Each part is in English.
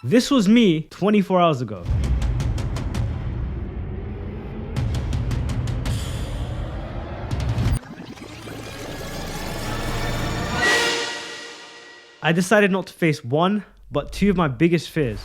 This was me 24 hours ago. I decided not to face one, but two of my biggest fears.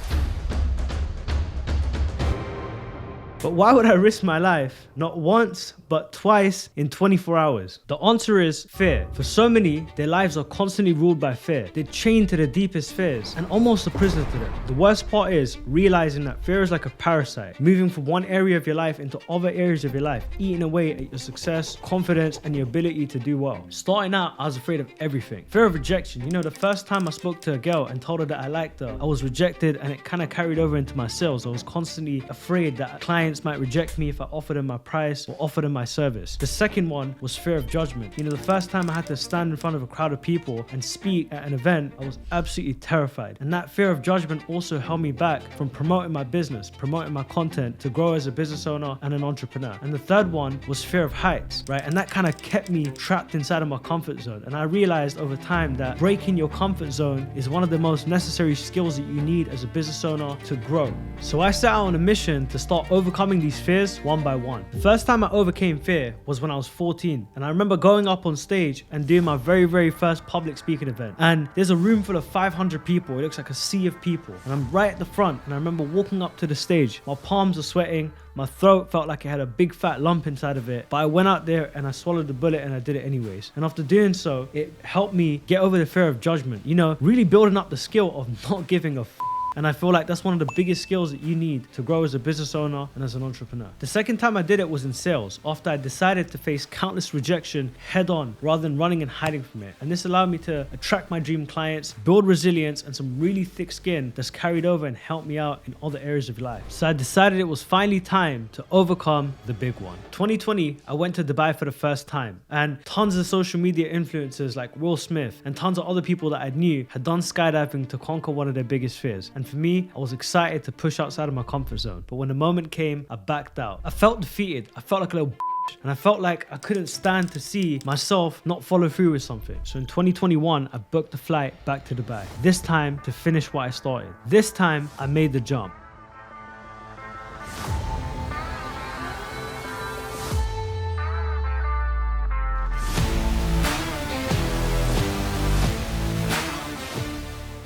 But why would I risk my life not once, but twice in 24 hours? The answer is fear. For so many, their lives are constantly ruled by fear. They're chained to their deepest fears and almost a prisoner to them. The worst part is realizing that fear is like a parasite, moving from one area of your life into other areas of your life, eating away at your success, confidence, and your ability to do well. Starting out, I was afraid of everything. Fear of rejection. You know, the first time I spoke to a girl and told her that I liked her, I was rejected, and it kind of carried over into my sales. I was constantly afraid that clients might reject me if I offered them my price or offered them my service. The second one was fear of judgment. You know, the first time I had to stand in front of a crowd of people and speak at an event, I was absolutely terrified. And that fear of judgment also held me back from promoting my business, promoting my content to grow as a business owner and an entrepreneur. And the third one was fear of heights, right? And that kind of kept me trapped inside of my comfort zone. And I realized over time that breaking your comfort zone is one of the most necessary skills that you need as a business owner to grow. So I set out on a mission to start overcoming these fears one by one. The first time I overcame fear was when I was 14, and I remember going up on stage and doing my very first public speaking event. And there's a room full of 500 people. It looks like a sea of people, and I'm right at the front, and I remember walking up to the stage. My palms were sweating, my throat felt like it had a big fat lump inside of it, but I went out there and I swallowed the bullet and I did it anyways. And after doing so, it helped me get over the fear of judgment, you know, really building up the skill of not giving a f. And I feel like that's one of the biggest skills that you need to grow as a business owner and as an entrepreneur. The second time I did it was in sales, after I decided to face countless rejection head on rather than running and hiding from it. And this allowed me to attract my dream clients, build resilience and some really thick skin that's carried over and helped me out in other areas of life. So I decided it was finally time to overcome the big one. 2020, I went to Dubai for the first time, and tons of social media influencers like Will Smith and tons of other people that I knew had done skydiving to conquer one of their biggest fears. And for me, I was excited to push outside of my comfort zone. But when the moment came, I backed out. I felt defeated. I felt like a little bitch, and I felt like I couldn't stand to see myself not follow through with something. So in 2021, I booked a flight back to Dubai. This time to finish what I started. This time, I made the jump.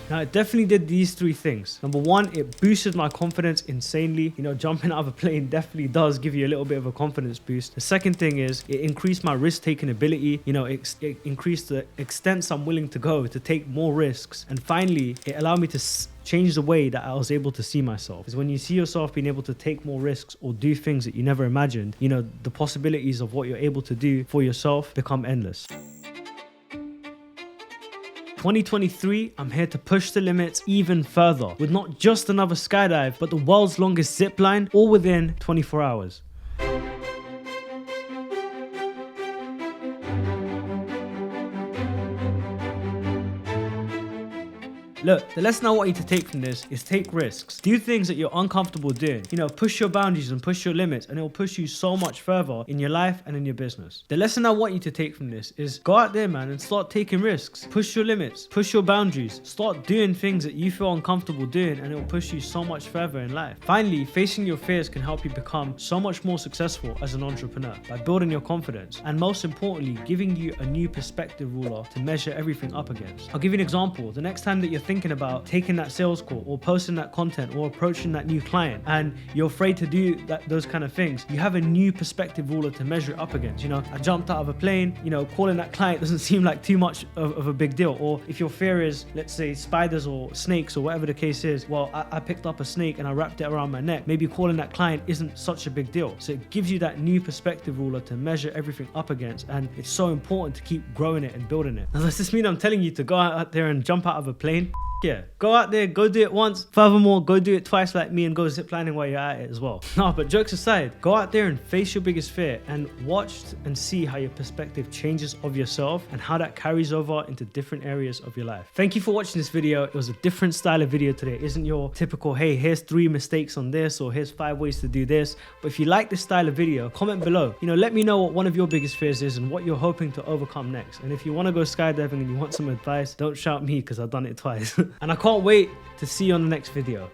Now, it definitely did these three things. Number one, it boosted my confidence insanely. You know, jumping out of a plane definitely does give you a little bit of a confidence boost. The second thing is it increased my risk-taking ability. You know, it increased the extent I'm willing to go to take more risks. And finally, it allowed me to change the way that I was able to see myself. Because when you see yourself being able to take more risks or do things that you never imagined, you know, the possibilities of what you're able to do for yourself become endless. 2023, I'm here to push the limits even further with not just another skydive, but the world's longest zip line, all within 24 hours. Look, the lesson I want you to take from this is take risks. Do things that you're uncomfortable doing. You know, push your boundaries and push your limits, and it will push you so much further in your life and in your business. The lesson I want you to take from this is go out there, man, and start taking risks. Push your limits, push your boundaries. Start doing things that you feel uncomfortable doing, and it will push you so much further in life. Finally, facing your fears can help you become so much more successful as an entrepreneur by building your confidence, and most importantly, giving you a new perspective ruler to measure everything up against. I'll give you an example. The next time that you're thinking about taking that sales call or posting that content or approaching that new client and you're afraid to do those kind of things, you have a new perspective ruler to measure it up against. You know, I jumped out of a plane, you know, calling that client doesn't seem like too much of a big deal. Or if your fear is, let's say, spiders or snakes or whatever the case is, well, I picked up a snake and I wrapped it around my neck. Maybe calling that client isn't such a big deal. So it gives you that new perspective ruler to measure everything up against, and it's so important to keep growing it and building it. Now, does this mean I'm telling you to go out there and jump out of a plane? Yeah, go out there, go do it once. Furthermore, go do it twice like me and go ziplining while you're at it as well. No, but jokes aside, go out there and face your biggest fear and watch and see how your perspective changes of yourself and how that carries over into different areas of your life. Thank you for watching this video. It was a different style of video today. It isn't your typical, hey, here's 3 mistakes on this or here's 5 ways to do this. But if you like this style of video, comment below. You know, let me know what one of your biggest fears is and what you're hoping to overcome next. And if you want to go skydiving and you want some advice, don't shout me because I've done it twice. And I can't wait to see you on the next video.